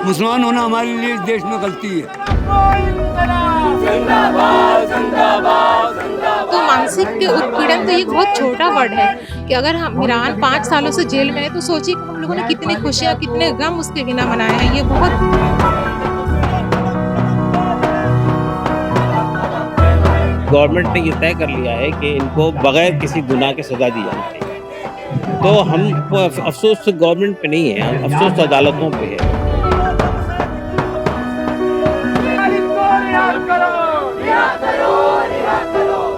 मुसलमान होना हमारे लिए इस देश में गलती है। तो मानसिक उत्पीड़न तो ये बहुत छोटा वर्ड है कि अगर हम इमरान 5 सालों से जेल में है तो सोचिए कि हम लोगों ने कितनी खुशियां कितने गम उसके बिना मनाए हैं। ये बहुत गवर्नमेंट ने ये तय कर लिया है कि इनको बगैर किसी गुनाह के सजा दी जानी चाहिए। तो हम अफसोस गवर्नमेंट पे नहीं है, अफसोस अदालतों पे है।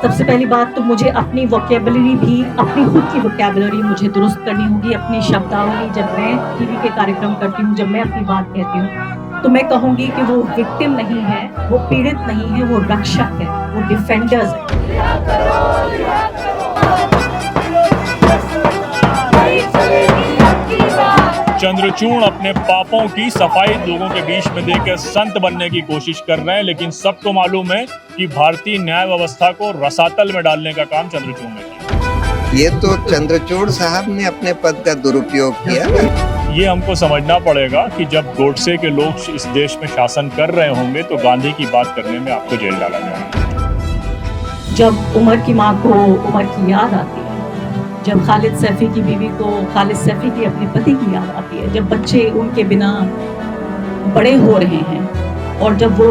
सबसे पहली बात तो मुझे अपनी वोकेबलरी भी, अपनी खुद की वोकेबलरी मुझे दुरुस्त करनी होगी। अपनी शब्दावली जब मैं टीवी के कार्यक्रम करती हूँ, जब मैं अपनी बात कहती हूँ, तो मैं कहूँगी कि वो विक्टिम नहीं है, वो पीड़ित नहीं है, वो रक्षक है, वो डिफेंडर्स है। चंद्रचूड़ अपने पापों की सफाई लोगों के बीच में देकर संत बनने की कोशिश कर रहे हैं, लेकिन सबको मालूम है कि भारतीय न्याय व्यवस्था को रसातल में डालने का काम चंद्रचूड़ ने किया। ये तो चंद्रचूड़ साहब ने अपने पद का दुरुपयोग किया। ये हमको समझना पड़ेगा कि जब गोडसे के लोग इस देश में शासन कर रहे होंगे तो गांधी की बात करने में आपको जेल डाला जाएगा। जब उमर की माँ को उमर की याद आती है, जब खालिद सैफी की बीवी को खालिद सैफी की अपने पति की याद आती है, जब बच्चे उनके बिना बड़े हो रहे हैं और जब वो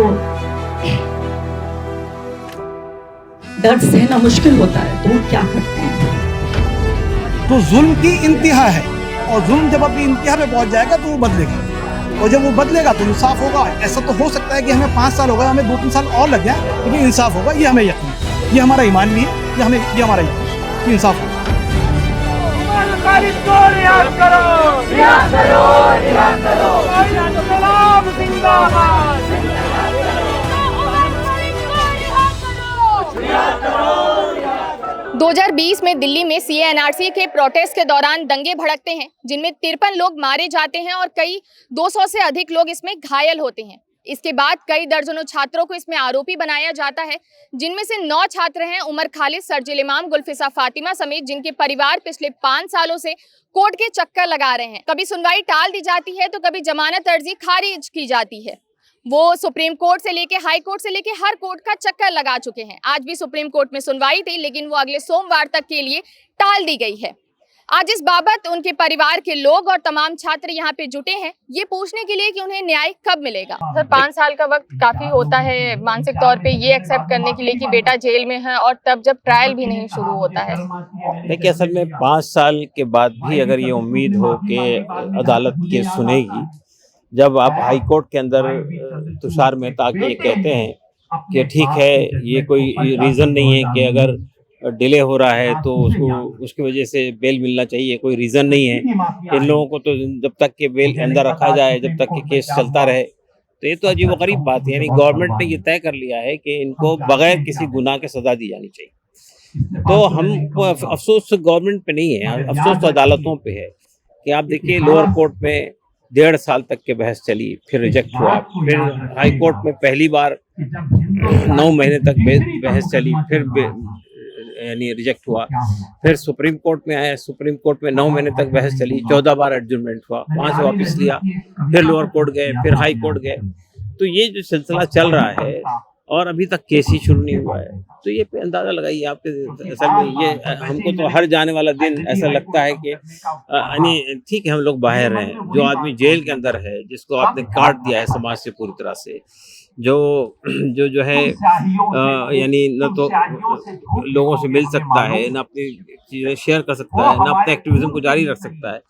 दर्द सहना मुश्किल होता है तो वो क्या करते हैं? तो जुल्म की इंतहा है, और जुल्म जब अपनी इंतहा पे पहुंच जाएगा तो वो बदलेगा, और जब वो बदलेगा तो इंसाफ होगा। ऐसा तो हो सकता है कि हमें 5 साल हो गए, हमें 2-3 साल और लग जाए, लेकिन इंसाफ होगा। ये हमें यकीन है, ये हमारा ईमान भी है, ये हमारा यकीन है कि इंसाफ होगा। रिहा करो। 2020 में दिल्ली में CA-NRC के प्रोटेस्ट के दौरान दंगे भड़कते हैं, जिनमें 53 लोग मारे जाते हैं और कई 200 से अधिक लोग इसमें घायल होते हैं। इसके बाद कई दर्जनों छात्रों को इसमें आरोपी बनाया जाता है, जिनमें से 9 छात्र हैं उमर खालिद, शर्जील इमाम, गुलफिसा फातिमा समेत, जिनके परिवार पिछले 5 सालों से कोर्ट के चक्कर लगा रहे हैं। कभी सुनवाई टाल दी जाती है तो कभी जमानत अर्जी खारिज की जाती है। वो सुप्रीम कोर्ट से लेके हाई कोर्ट से लेके हर कोर्ट का चक्कर लगा चुके हैं। आज भी सुप्रीम कोर्ट में सुनवाई थी, लेकिन वो अगले सोमवार तक के लिए टाल दी गई है। आज इस बाबत उनके परिवार के लोग और तमाम छात्र यहाँ पे जुटे हैं, ये पूछने के लिए कि उन्हें न्याय कब मिलेगा। सर, 5 साल का वक्त काफी होता है मानसिक तौर पे ये एक्सेप्ट करने के लिए कि बेटा जेल में है, और तब जब ट्रायल भी नहीं शुरू होता है। देखिए, असल में 5 साल के बाद भी अगर ये उम्मीद हो कि अदालत के सुनेगी, जब आप हाई कोर्ट के अंदर तुषार मेहता के ये कहते हैं कि ठीक है, ये कोई रीज़न नहीं है कि अगर डिले हो रहा है तो उसकी वजह से बेल मिलना चाहिए, कोई रीज़न नहीं है। इन लोगों को तो जब तक के बेल अंदर रखा जाए, जब तक कि केस चलता रहे, तो ये तो अजीबोगरीब बात है। यानी गवर्नमेंट ने ये तय कर लिया है कि इनको बगैर किसी गुनाह के सज़ा दी जानी चाहिए। तो हम अफसोस गवर्नमेंट पे नहीं है, अफसोस अदालतों पे है कि आप देखिए, लोअर कोर्ट में 1.5 साल तक के बहस चली, फिर रिजेक्ट हुआ, फिर हाई कोर्ट में पहली बार 9 महीने तक बहस चली, फिर यानी रिजेक्ट हुआ, फिर सुप्रीम कोर्ट में आया, सुप्रीम कोर्ट में 9 महीने तक बहस चली, 14 बार एडजमेंट हुआ, वहाँ से वापस लिया, फिर लोअर कोर्ट गए, फिर हाई कोर्ट गए। तो ये जो सिलसिला चल रहा है और अभी तक केस ही शुरू नहीं हुआ है, तो ये पे अंदाज़ा लगाइए आप। असल में ये हमको तो हर जाने वाला दिन ऐसा लगता है कि यानी ठीक है, हम लोग बाहर हैं, जो आदमी जेल के अंदर है, जिसको आपने काट दिया है समाज से पूरी तरह से, जो है यानी न तो लोगों से मिल सकता है, न अपनी चीज़ें शेयर कर सकता है, न अपने एक्टिविज्म को जारी रख सकता है,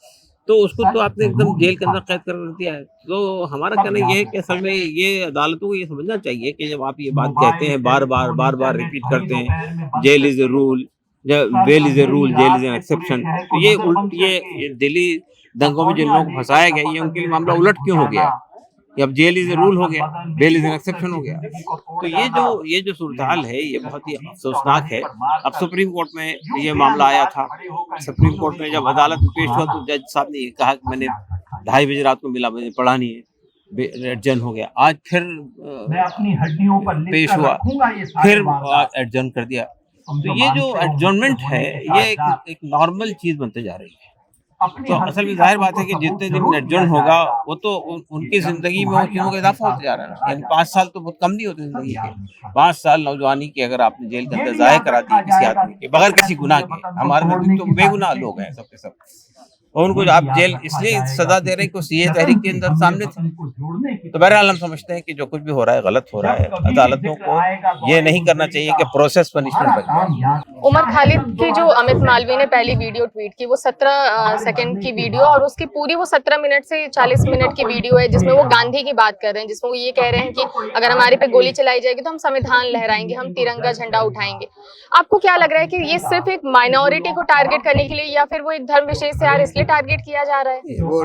तो उसको तो आपने एकदम जेल के अंदर कैद कर दिया है। तो हमारा कहना ये है कि असल में ये अदालतों को ये समझना चाहिए कि जब आप ये बात कहते हैं, बार बार रिपीट करते हैं, jail is a rule, bail is a rule, jail is an exception, तो ये दिल्ली दंगों में जिन लोगों को फंसाया गया, ये उनके लिए मामला उलट क्यों हो गया? अब जेल इज़ ए रूल हो गया, बेल इज़ एन एक्सेप्शन हो गया। तो ये जो सूरत-हाल है, ये बहुत ही अफसोसनाक है। अब सुप्रीम कोर्ट में ये मामला आया था, सुप्रीम कोर्ट में जब अदालत में पेश हुआ तो जज साहब ने कहा कि मैंने 2:30 बजे रात को मिला, मुझे पढ़ा नहीं है, एडजर्न हो गया। आज फिर पेश हुआ, फिर एडजर्न कर दिया। तो ये जो एडजर्नमेंट है, ये एक नॉर्मल चीज़ बनते जा रही है। तो असल में जाहिर बात है कि जितने दिन निर्जन होगा वो तो उनकी जिंदगी में उन चीजों का इजाफा होता जा रहा है। यानी 5 साल तो बहुत कम नहीं होते जिंदगी के। 5 साल नौजवानी की अगर आपने जेल के अंदर जाया करा दी किसी आदमी के बगैर किसी गुनाह के, हमारे में तो बेगुनाह लोग हैं सब के सब, और उनको आप जेल इसलिए सजा दे रहे हैं कि सीए तहरीक के अंदर सामने थे। तो बहरहाल हम समझते हैं कि जो कुछ भी हो रहा है गलत हो रहा है। अदालतों को ये नहीं करना चाहिए कि प्रोसेस पनिशमेंट बन जाए। उमर खालिद की जो अमित मालवीय ने पहली वीडियो ट्वीट की वो 17 सेकंड की वीडियो, और उसकी पूरी वो 17 मिनट से 40 मिनट की वीडियो है जिसमें वो गांधी की बात कर रहे हैं, जिसमें वो ये कह रहे हैं कि अगर हमारे पे गोली चलाई जाएगी तो हम संविधान लहराएंगे, हम तिरंगा झंडा उठाएंगे। आपको क्या लग रहा है कि ये सिर्फ एक माइनॉरिटी को टारगेट करने के लिए, या फिर वो एक धर्म विशेष से यार इसलिए टारगेट किया जा रहा है? वो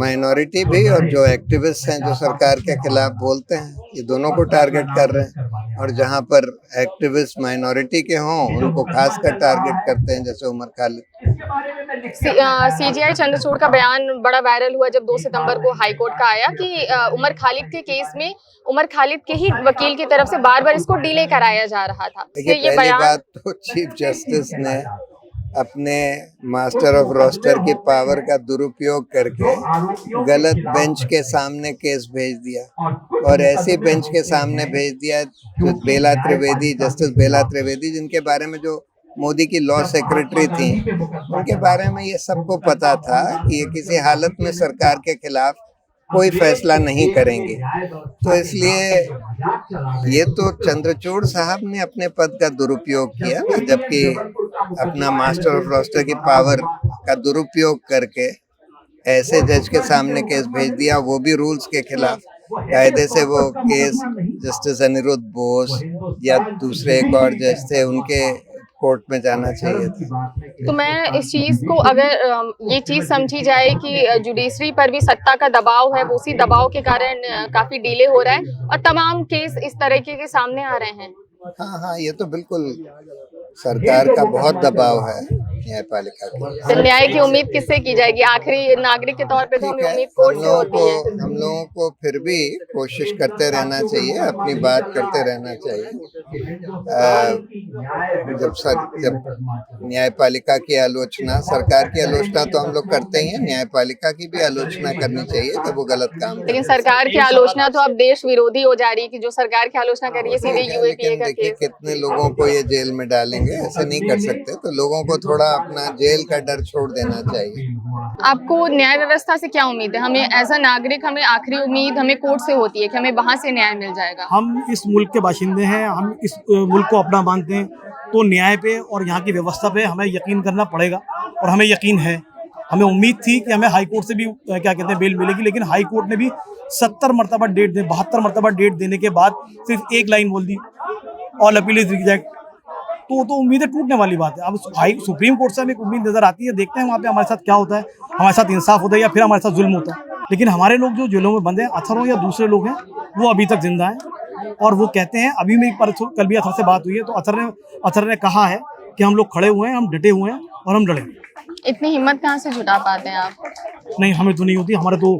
माइनॉरिटी भी और जो एक्टिविस्ट हैं जो सरकार के खिलाफ बोलते हैं, ये दोनों को टारगेट कर रहे हैं। और जहाँ पर एक्टिविस्ट माइनॉरिटी के हों उनको खासकर टारगेट करते हैं, जैसे उमर खालिद। सीजीआई चंद्रचूड़ का बयान बड़ा वायरल हुआ जब 2 सितंबर को हाईकोर्ट का आया कि उमर खालिद के केस में उमर खालिद के ही वकील की तरफ से बार बार इसको डिले कराया जा रहा था। देखिए, पहली बात तो चीफ जस्टिस ने अपने मास्टर ऑफ रोस्टर की पावर का दुरुपयोग करके गलत बेंच के सामने केस भेज दिया, और ऐसे बेंच के सामने भेज दिया जो बेला त्रिवेदी, जस्टिस बेला त्रिवेदी, जिनके बारे में जो मोदी की लॉ सेक्रेटरी थी, उनके बारे में ये सबको पता था कि ये किसी हालत में सरकार के खिलाफ कोई फैसला नहीं करेंगे। तो इसलिए ये तो चंद्रचूड़ साहब ने अपने पद का दुरुपयोग किया ना, जबकि अपना मास्टर ऑफ रोस्टर की पावर का दुरुपयोग करके ऐसे जज के सामने केस भेज दिया, वो भी रूल्स के खिलाफ। कायदे से वो केस जस्टिस अनिरुद्ध बोस या दूसरे एक और जज थे उनके कोर्ट में जाना चाहिए था। तो मैं इस चीज को, अगर ये चीज समझी जाए कि जुडिशरी पर भी सत्ता का दबाव है, उसी दबाव के कारण काफी डिले हो रहा है और तमाम केस इस तरीके के सामने आ रहे हैं। हाँ, ये तो बिल्कुल सरकार का बहुत दबाव है न्यायपालिका की। तो न्याय की उम्मीद किससे की जाएगी? आखिरी नागरिक के तौर पे तो हमें उम्मीद कोर्ट से होती है। हम लोगों को फिर भी कोशिश करते रहना चाहिए, अपनी बात करते रहना चाहिए। जब न्यायपालिका की आलोचना, सरकार की आलोचना तो हम लोग करते ही हैं, न्यायपालिका की भी आलोचना करनी चाहिए जब वो गलत काम। लेकिन सरकार की आलोचना तो अब देश विरोधी हो जा रही है कि जो सरकार की आलोचना कर रही है सीधे यूएपीए का केस। कितने लोगों को ये जेल में डालेंगे, ऐसे नहीं कर सकते। तो लोगों को थोड़ा अपना जेल का डर छोड़ देना चाहिए। आपको न्याय व्यवस्था से क्या उम्मीद है? हमें एज अ नागरिक हमें आखिरी उम्मीद हमें कोर्ट से होती है कि हमें वहां से न्याय मिल जाएगा। हम इस मुल्क के बाशिंदे हैं, हम इस मुल्क को अपना मानते हैं, तो न्याय पे और यहाँ की व्यवस्था पे हमें यकीन करना पड़ेगा, और हमें यकीन है। हमें उम्मीद थी कि हमें हाई कोर्ट से भी क्या कहते हैं बेल मिलेगी, लेकिन हाई कोर्ट ने भी 70 मरतबा डेट 72 मरतबा डेट देने के बाद सिर्फ एक लाइन बोल दी, ऑल अपील इज रिजेक्ट। तो उम्मीदें टूटने वाली बात है। अब सुप्रीम कोर्ट से हमें एक उम्मीद नजर आती है, देखते हैं वहाँ पे हमारे साथ क्या होता है, हमारे साथ इंसाफ होता है या फिर हमारे साथ जुल्म होता है। लेकिन हमारे लोग जो जेलों में बंद हैं, अथर हो या दूसरे लोग हैं, वो अभी तक जिंदा हैं, और वो कहते हैं, अभी मेरी कल भी अथर से बात हुई है, तो अथर ने कहा है कि हम लोग खड़े हुए हैं, हम डटे हुए हैं और हम लड़ेंगे। इतनी हिम्मत कहाँ से जुटा पाते हैं आप? नहीं, हमें तो नहीं होती। हमारे तो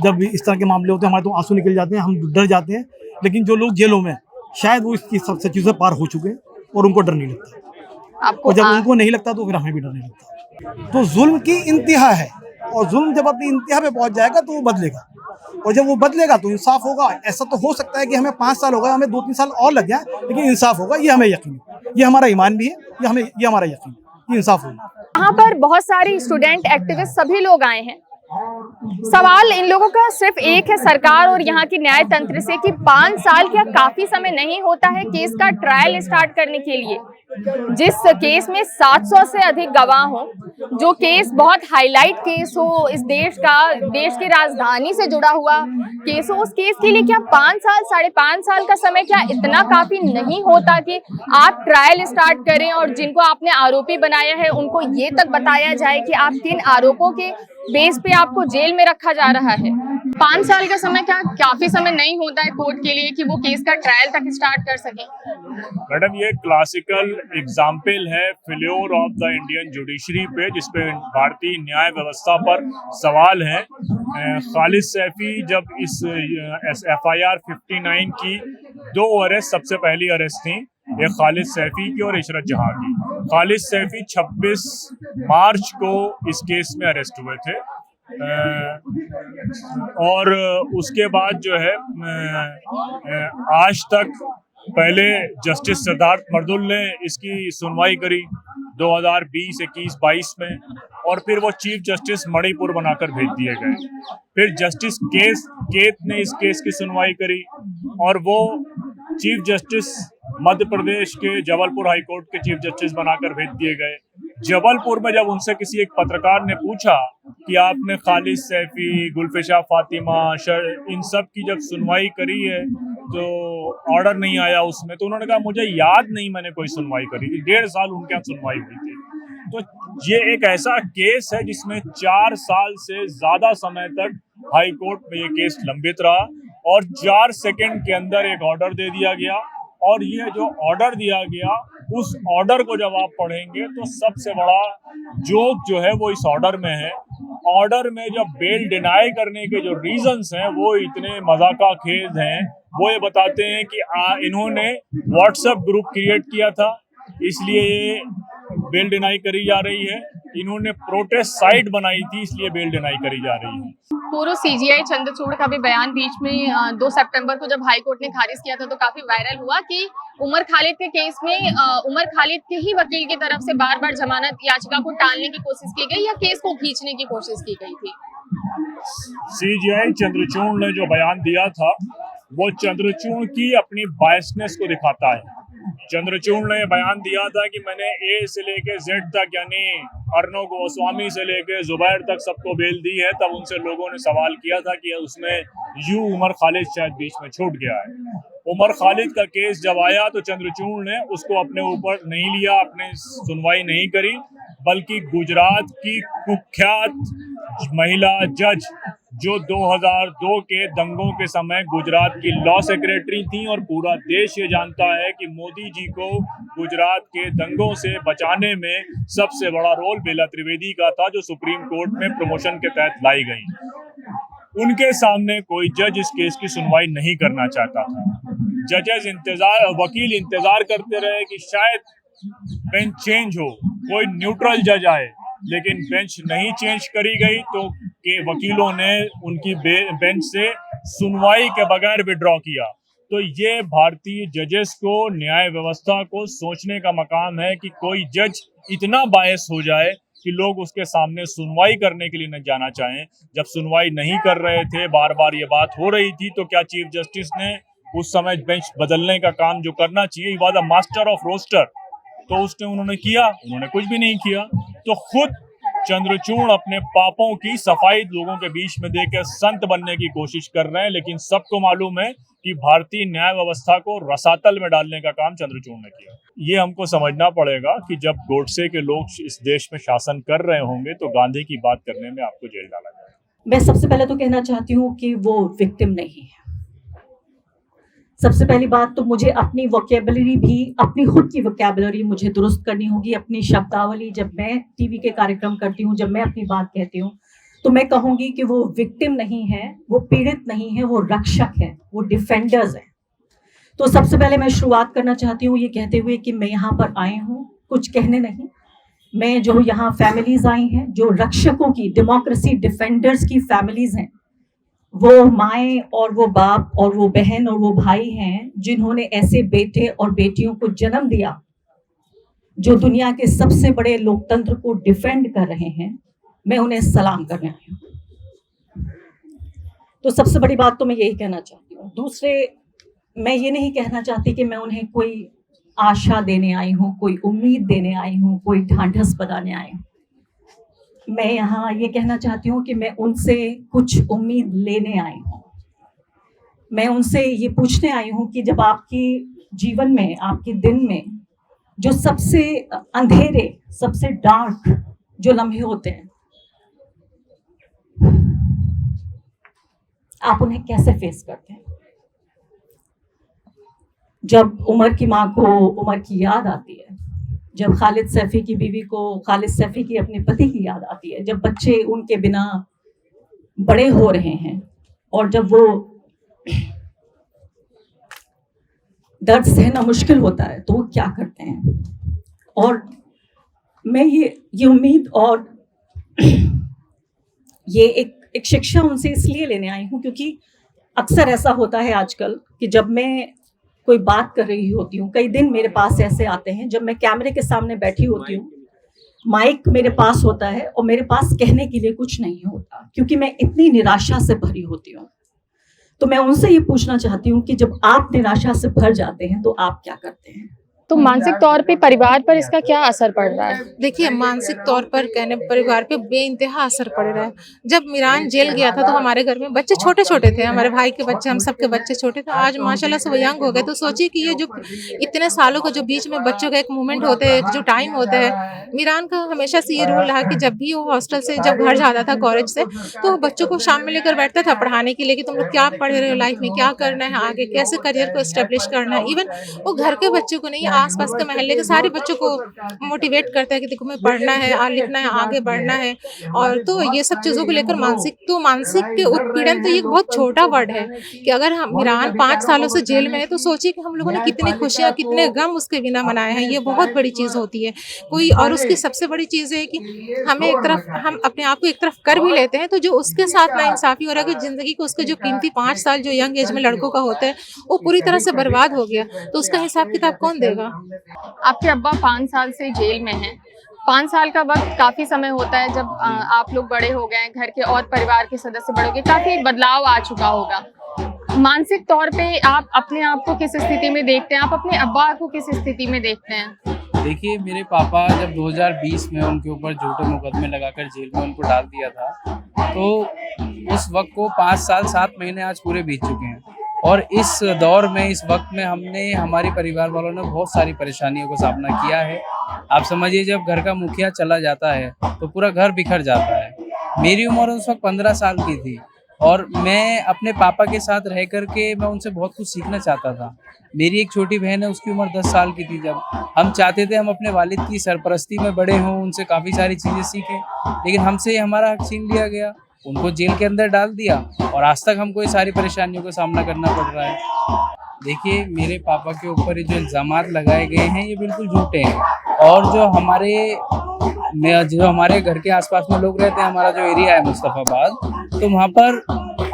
जब इस तरह के मामले होते हैं हमारे तो आंसू निकल जाते हैं, हम डर जाते हैं। लेकिन जो लोग जेलों में, शायद वो इसकी सबसे चीज़ें पार हो चुके हैं और उनको डर नहीं लगता। और जब उनको नहीं लगता तो फिर हमें भी डर नहीं लगता। तो जुल्म की इंतहा है, और जुल्म जब अपनी इंतहा पे पहुंच जाएगा तो वो बदलेगा, और जब वो बदलेगा तो इंसाफ होगा। ऐसा तो हो सकता है कि हमें 5 साल हो गए, हमें 2-3 साल और लग जाए, लेकिन इंसाफ होगा, ये हमें यकीन है, ये हमारा ईमान भी है, ये हमारा यकीन है, इंसाफ होगा। यहाँ पर बहुत सारे स्टूडेंट, एक्टिविस्ट, सभी लोग आए हैं। सवाल इन लोगों का सिर्फ एक है सरकार और यहाँ की न्याय तंत्र से कि 5 साल क्या काफी समय नहीं होता है केस का ट्रायल स्टार्ट करने के लिए? जिस केस में 700 से अधिक गवाह हो, जो केस बहुत हाईलाइट केस हो, इस देश का, देश की राजधानी से जुड़ा हुआ केस हो, उस केस के लिए क्या 5 साल, 5.5 साल का समय क्या इतना काफी नहीं होता कि आप ट्रायल स्टार्ट करें और जिनको आपने आरोपी बनाया है उनको ये तक बताया जाए कि आप किन आरोपों के बेस पे आपको जेल में रखा जा रहा है? 5 साल का समय क्या काफी समय नहीं होता है कोर्ट के लिए कि वो केस का ट्रायल तक स्टार्ट कर सके? मैडम, ये क्लासिकल एग्जाम्पल है failure of the Indian judiciary पे, जिसपे भारतीय न्याय व्यवस्था पर सवाल है। खालिद सैफी जब इस FIR 59 की 2 अरेस्ट, सबसे पहली अरेस्ट थी ये खालिद सैफी की और इशरत जहां की। खालिद सैफी 26 मार्च को इस केस में अरेस्ट हुए थे और उसके बाद जो है आज तक पहले जस्टिस सिद्धार्थ मर्दुल ने इसकी सुनवाई करी 2020, 21, 22 में और फिर वो चीफ जस्टिस मणिपुर बनाकर भेज दिए गए। फिर जस्टिस केत ने इस केस की सुनवाई करी और वो चीफ जस्टिस मध्य प्रदेश के जबलपुर हाई कोर्ट के चीफ जस्टिस बनाकर भेज दिए गए। जबलपुर में जब उनसे किसी एक पत्रकार ने पूछा कि आपने खालिद सैफी, गुलफिशा फातिमा, इन सब की जब सुनवाई करी है तो ऑर्डर नहीं आया उसमें, तो उन्होंने कहा मुझे याद नहीं मैंने कोई सुनवाई करी थी। 1.5 साल उनके यहाँ सुनवाई हुई थी। तो ये एक ऐसा केस है जिसमें 4 साल से ज्यादा समय तक हाई कोर्ट में ये केस लंबित रहा और 4 सेकंड के अंदर एक ऑर्डर दे दिया गया। और ये जो ऑर्डर दिया गया उस ऑर्डर को जब आप पढ़ेंगे तो सबसे बड़ा जोक जो है वो इस ऑर्डर में है। ऑर्डर में जब बेल डिनाई करने के जो रीजंस हैं वो इतने मजाका खेज हैं। वो ये बताते हैं कि इन्होंने व्हाट्सएप ग्रुप क्रिएट किया था इसलिए ये बेल डिनाई करी जा रही है। इन्होंने प्रोटेस्ट साइट बनाई थी इसलिए बेल डिनाई करी जा रही है। पूर्व सीजीआई चंद्रचूड़ का भी बयान बीच में 2 सितंबर को जब हाई कोर्ट ने खारिज किया था तो काफी वायरल हुआ कि उमर खालिद के केस में उमर खालिद के ही वकील की तरफ से बार बार जमानत याचिका को टालने की कोशिश की गई या केस को खींचने की कोशिश की गई थी। सीजीआई चंद्रचूड़ ने जो बयान दिया था वो चंद्रचूड़ की अपनी बायसनेस को दिखाता है। चंद्रचूड़ ने बयान दिया था कि मैंने ए से लेके जेड तक यानी अर्नब गोस्वामी से लेके जुबैर तक सबको बेल दी है। तब उनसे लोगों ने सवाल किया था कि उसमें उमर खालिद शायद बीच में छूट गया है। उमर खालिद का केस जब आया तो चंद्रचूड़ ने उसको अपने ऊपर नहीं लिया, अपने सुनवाई नहीं करी, बल्कि गुजरात की कुख्यात महिला जज जो 2002 के दंगों के समय गुजरात की लॉ सेक्रेटरी थी और पूरा देश ये जानता है कि मोदी जी को गुजरात के दंगों से बचाने में सबसे बड़ा रोल बेला त्रिवेदी का था जो सुप्रीम कोर्ट में प्रमोशन के तहत लाई गई। उनके सामने कोई जज इस केस की सुनवाई नहीं करना चाहता था। जजेस वकील इंतजार करते रहे कि शायद बेंच चेंज हो, कोई न्यूट्रल जज आए, लेकिन बेंच नहीं चेंज करी गई तो के वकीलों ने उनकी बेंच से सुनवाई के बगैर विड्रॉ किया। तो ये भारतीय जजेस को, न्याय व्यवस्था को सोचने का मकाम है कि कोई जज इतना बायस हो जाए कि लोग उसके सामने सुनवाई करने के लिए न जाना चाहें। जब सुनवाई नहीं कर रहे थे, बार बार ये बात हो रही थी, तो क्या चीफ जस्टिस ने उस समय बेंच बदलने का काम जो करना चाहिए, was a master of roster, तो उसने उन्होंने किया? उन्होंने कुछ भी नहीं किया। तो खुद चंद्रचूड़ अपने पापों की सफाई लोगों के बीच में देकर संत बनने की कोशिश कर रहे हैं, लेकिन सबको मालूम है कि भारतीय न्याय व्यवस्था को रसातल में डालने का काम चंद्रचूड़ ने किया। ये हमको समझना पड़ेगा कि जब गोडसे के लोग इस देश में शासन कर रहे होंगे तो गांधी की बात करने में आपको जेल डाला जाएगा। मैं सबसे पहले तो कहना चाहती हूँ कि वो विक्टिम नहीं है। सबसे पहली बात तो मुझे अपनी वोकेबलरी भी, अपनी खुद की वोकेबलरी मुझे दुरुस्त करनी होगी। अपनी शब्दावली जब मैं टीवी के कार्यक्रम करती हूँ, जब मैं अपनी बात कहती हूँ, तो मैं कहूँगी कि वो विक्टिम नहीं है, वो पीड़ित नहीं है, वो रक्षक है, वो डिफेंडर्स हैं। तो सबसे पहले मैं शुरुआत करना चाहती हूँ ये कहते हुए कि मैं यहाँ पर आई हूँ कुछ कहने नहीं। मैं जो यहाँ फैमिलीज आई हैं, जो रक्षकों की, डेमोक्रेसी डिफेंडर्स की फैमिलीज हैं, वो माएँ और वो बाप और वो बहन और वो भाई हैं जिन्होंने ऐसे बेटे और बेटियों को जन्म दिया जो दुनिया के सबसे बड़े लोकतंत्र को डिफेंड कर रहे हैं। मैं उन्हें सलाम करने आई हूँ। तो सबसे बड़ी बात तो मैं यही कहना चाहती हूँ। दूसरे, मैं ये नहीं कहना चाहती कि मैं उन्हें कोई आशा देने आई हूँ, कोई उम्मीद देने आई हूँ, कोई ढांढस बधाने आई हूँ। मैं यहाँ ये कहना चाहती हूँ कि मैं उनसे कुछ उम्मीद लेने आई हूँ। मैं उनसे ये पूछने आई हूँ कि जब आपकी जीवन में, आपके दिन में जो सबसे अंधेरे, सबसे डार्क जो लम्हे होते हैं, आप उन्हें कैसे फेस करते हैं? जब उमर की माँ को उमर की याद आती है, जब खालिद सैफी की बीवी को खालिद सैफी की अपने पति की याद आती है, जब बच्चे उनके बिना बड़े हो रहे हैं और जब वो दर्द सहना मुश्किल होता है, तो वो क्या करते हैं? और मैं ये उम्मीद और ये एक शिक्षा उनसे इसलिए लेने आई हूँ क्योंकि अक्सर ऐसा होता है आजकल कि जब मैं कोई बात कर रही होती हूँ, कई दिन मेरे पास ऐसे आते हैं जब मैं कैमरे के सामने बैठी होती हूँ, माइक मेरे पास होता है और मेरे पास कहने के लिए कुछ नहीं होता क्योंकि मैं इतनी निराशा से भरी होती हूँ। तो मैं उनसे ये पूछना चाहती हूँ कि जब आप निराशा से भर जाते हैं तो आप क्या करते हैं? तो मानसिक तौर पे परिवार पर इसका क्या असर पड़ रहा है? देखिए, मानसिक तौर पर कहने परिवार पे बेइंतहा असर पड़ रहा है। जब मिरान जेल गया था तो हमारे घर में बच्चे छोटे छोटे थे, हमारे भाई के बच्चे, हम सबके बच्चे छोटे थे। आज माशाल्लाह से वो यंग हो गए। तो सोचिए कि ये जो इतने सालों का जो बीच में बच्चों का एक मोमेंट होता है, एक जो टाइम होता है, मिरान का हमेशा से ये रूल रहा कि जब भी वो हॉस्टल से जब घर जाता था कॉलेज से, तो बच्चों को शाम में लेकर बैठता था पढ़ाने के लिए कि तुम लोग क्या पढ़ रहे हो, लाइफ में क्या करना है, आगे कैसे करियर को एस्टेब्लिश करना है। इवन वो घर के बच्चों को नहीं, आस पास के महल्ले के सारे बच्चों को मोटिवेट करता है कि देखो, मैं पढ़ना है, लिखना है, आगे बढ़ना है। और तो ये सब चीज़ों को लेकर मानसिक के उत्पीड़न तो ये बहुत छोटा वर्ड है कि अगर हम मिरान 5 सालों से जेल में है तो सोचिए कि हम लोगों ने कितनी खुशियाँ, कितने गम उसके बिना मनाए हैं। ये बहुत बड़ी चीज़ होती है कोई। और उसकी सबसे बड़ी चीज़ है कि हमें एक तरफ हम अपने आप को एक तरफ कर भी लेते हैं, तो जो उसके साथ नाइंसाफ़ी हो रहा है कि ज़िंदगी को उसके जो कीमती 5 साल जो यंग एज में लड़कों का होता है वो पूरी तरह से बर्बाद हो गया, तो उसका हिसाब किताब कौन देगा? आपके अब्बा 5 साल से जेल में हैं। 5 साल का वक्त काफ़ी समय होता है जब आप लोग बड़े हो गए, घर के और परिवार के सदस्य बड़े हो गए, काफ़ी बदलाव आ चुका होगा। मानसिक तौर पे आप अपने आप को किस स्थिति में देखते हैं? आप अपने अब्बा को किस स्थिति में देखते हैं? देखिए, मेरे पापा जब 2020 में उनके ऊपर झूठे मुकदमे लगाकर जेल में उनको डाल दिया था, तो उस वक्त को 5 साल 7 महीने आज पूरे बीत चुके हैं। और इस दौर में, इस वक्त में हमने, हमारे परिवार वालों ने बहुत सारी परेशानियों का सामना किया है। आप समझिए, जब घर का मुखिया चला जाता है तो पूरा घर बिखर जाता है। मेरी उम्र उस वक्त 15 साल की थी और मैं अपने पापा के साथ रह कर के मैं उनसे बहुत कुछ सीखना चाहता था। मेरी एक छोटी बहन है, उसकी उम्र 10 साल की थी जब हम चाहते थे हम अपने वालिद की सरपरस्ती में बड़े हों, उनसे काफ़ी सारी चीज़ें सीखें, लेकिन हमसे हमारा हक छीन लिया गया, उनको जेल के अंदर डाल दिया और आज तक हमको ये सारी परेशानियों का सामना करना पड़ रहा है। देखिए, मेरे पापा के ऊपर जो इल्ज़ामात लगाए गए हैं ये बिल्कुल झूठे हैं। और जो हमारे घर के आसपास में लोग रहते हैं, हमारा जो एरिया है मुस्तफ़ाबाद, तो वहाँ पर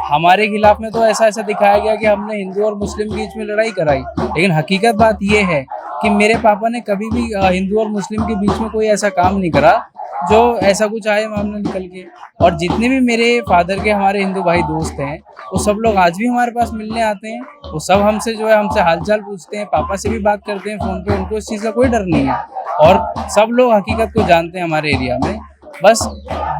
हमारे खिलाफ में तो ऐसा दिखाया गया कि हमने हिंदू और मुस्लिम के बीच में लड़ाई कराई, लेकिन हकीकत बात ये है कि मेरे पापा ने कभी भी हिंदू और मुस्लिम के बीच में कोई ऐसा काम नहीं करा जो ऐसा कुछ आए मामला निकल के। और जितने भी मेरे फादर के हमारे हिंदू भाई दोस्त हैं, वो सब लोग आज भी हमारे पास मिलने आते हैं। वो सब हमसे हमसे हालचाल पूछते हैं, पापा से भी बात करते हैं फ़ोन पे, उनको इस चीज़ का कोई डर नहीं है। और सब लोग हकीकत को जानते हैं हमारे एरिया में। बस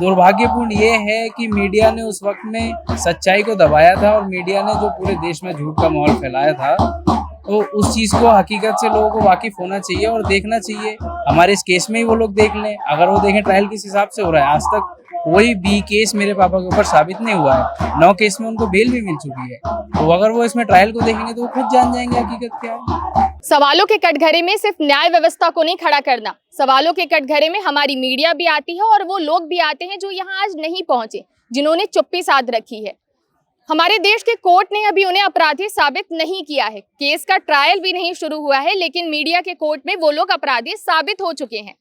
दुर्भाग्यपूर्ण ये है कि मीडिया ने उस वक्त में सच्चाई को दबाया था और मीडिया ने जो पूरे देश में झूठ का माहौल फैलाया था, तो उस चीज़ को हकीकत से लोगों को वाकिफ़ होना चाहिए और देखना चाहिए। हमारे इस केस में ही वो लोग देख लें, अगर वो देखें ट्रायल किस हिसाब से हो रहा है। आज तक कोई भी केस मेरे पापा के ऊपर साबित नहीं हुआ है। 9 केस में उनको बेल भी मिल चुकी है, तो अगर वो इसमें ट्रायल को देखेंगे तो वो खुद जान जाएंगे हकीकत क्या है। सवालों के कटघरे में सिर्फ न्याय व्यवस्था को नहीं खड़ा करना, सवालों के कटघरे में हमारी मीडिया भी आती है और वो लोग भी आते हैं जो यहाँ आज नहीं पहुंचे, जिन्होंने चुप्पी साध रखी है। हमारे देश के कोर्ट ने अभी उन्हें अपराधी साबित नहीं किया है, केस का ट्रायल भी नहीं शुरू हुआ है, लेकिन मीडिया के कोर्ट में वो लोग अपराधी साबित हो चुके हैं।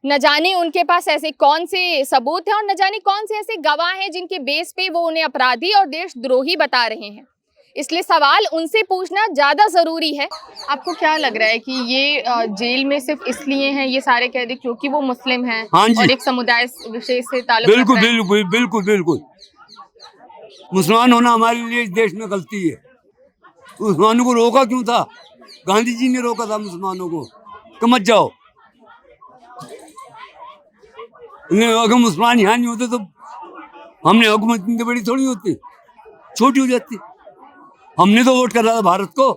न जाने उनके पास ऐसे कौन से सबूत हैं और न जाने कौन से ऐसे गवाह हैं जिनके बेस पे वो उन्हें अपराधी और देशद्रोही बता रहे हैं। इसलिए सवाल उनसे पूछना ज़्यादा ज़रूरी है। आपको क्या लग रहा है कि ये जेल में सिर्फ इसलिए हैं ये सारे कैदी क्योंकि वो मुस्लिम हैं और एक समुदाय विशेष से ताल्लुक रखते हैं? बिल्कुल बिल्कुल बिल्कुल। मुसलमान होना हमारे लिए इस देश में गलती है। मुसलमानों को रोका क्यों था? गांधी जी ने रोका था मुसलमानों को कि मत जाओ। अगर मुसलमान यहाँ नहीं होते तो हमने हुकूमत इतनी बड़ी थोड़ी होती, छोटी हो जाती। हमने तो वोट करा था भारत को,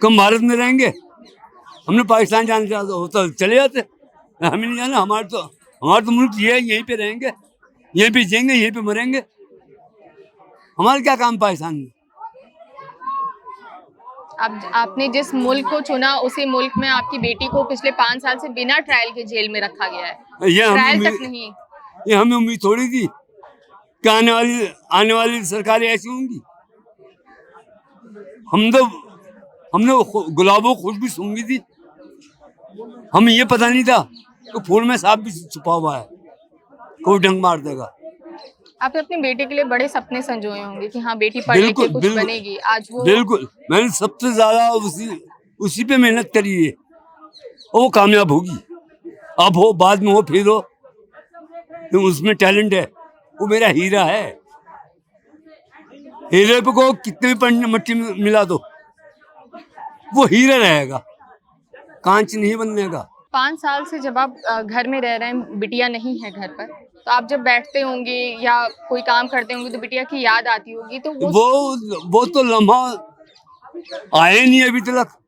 कम भारत में रहेंगे। हमने पाकिस्तान जाना चाहता होता चले जाते, हमें नहीं जाना। हमारा तो मुल्क ये है, यहीं पे रहेंगे, यहीं पे जिएंगे, यहीं पे मरेंगे। हमारा क्या काम पाकिस्तान में? आपने जिस मुल्क को चुना उसी मुल्क में आपकी बेटी को पिछले 5 साल से बिना ट्रायल के जेल में रखा गया है, ट्रायल तक नहीं। ये हमें उम्मीद थोड़ी थी कि आने वाली सरकारें ऐसी होंगी। हमने गुलाबों खुशबू सूंघी थी, हमें ये पता नहीं था कि फूल में सांप भी छुपा हुआ है, कोई डंक मार देगा। आपने अपनी बेटी के लिए बड़े सपने संजोए होंगे कि हाँ बेटी पढ़ लिख के कुछ बनेगी, आज वो बिल्कुल मैंने सबसे ज्यादा उसी पे मेहनत करी है, वो कामयाब होगी। अब हो बाद में हो फिर हो, तो उसमें टैलेंट है, वो मेरा हीरा है। हीरे पे को कितने भी मट्टी में मिला दो वो हीरा रहेगा, कांच नहीं बनने का। 5 साल से जब आप घर में रह रहे हैं, बिटिया नहीं है घर पर, तो आप जब बैठते होंगे या कोई काम करते होंगे तो बिटिया की याद आती होगी, तो वो तो लम्हा आए नहीं अभी तक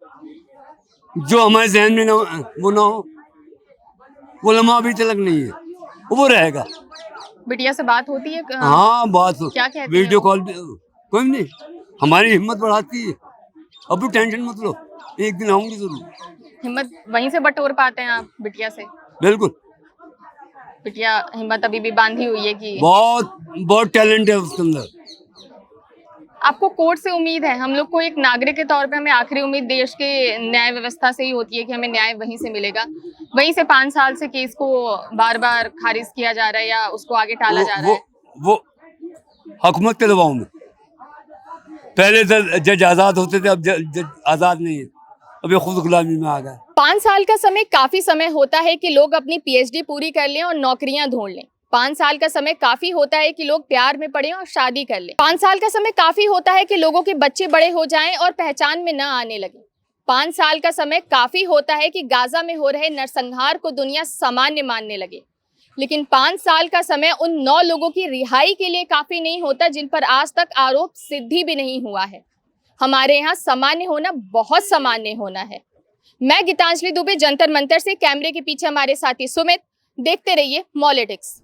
जो हमारे जहन में ना हो, वो लम्हा अभी तक नहीं है, वो रहेगा। बिटिया से बात होती है? हाँ बात हो, क्या कहती है? वीडियो कॉल कोई नहीं, हमारी हिम्मत बढ़ाती है। अब भी टेंशन मत लो, एक दिन आऊंगी जरूर। हिम्मत वहीं से बटोर पाते हैं आप बिटिया से? बिल्कुल, बिटिया हिम्मत अभी भी बांधी हुई है कि बहुत टैलेंट है उसके अंदर। आपको कोर्ट से उम्मीद है? हम लोग को एक नागरिक के तौर पे हमें आखिरी उम्मीद देश के न्याय व्यवस्था से ही होती है कि हमें न्याय वहीं से मिलेगा। वहीं से 5 साल से केस को बार बार खारिज किया जा रहा है या उसको आगे टाला जा रहा है। वो हुकूमत के दबाव में। पहले जज आजाद होते थे, अब जज आजाद नहीं है, अब ये खुद गुलामी में आ गया। 5 साल का समय काफी समय होता है कि लोग अपनी पीएचडी पूरी कर लें और नौकरियां ढूंढ लें। 5 साल का समय काफी होता है कि लोग प्यार में पड़े और शादी कर लें। 5 साल का समय काफी होता है कि लोगों के बच्चे बड़े हो जाएं और पहचान में न आने लगे। 5 साल का समय काफी होता है कि गाजा में हो रहे नरसंहार को दुनिया सामान्य मानने लगे। लेकिन 5 साल का समय उन 9 लोगों की रिहाई के लिए काफी नहीं होता जिन पर आज तक आरोप सिद्धि भी नहीं हुआ है। हमारे यहाँ सामान्य होना बहुत सामान्य होना है। मैं गीतांजलि दुबे, जंतर मंतर से। कैमरे के पीछे हमारे साथी सुमित। देखते रहिए मॉलिटिक्स।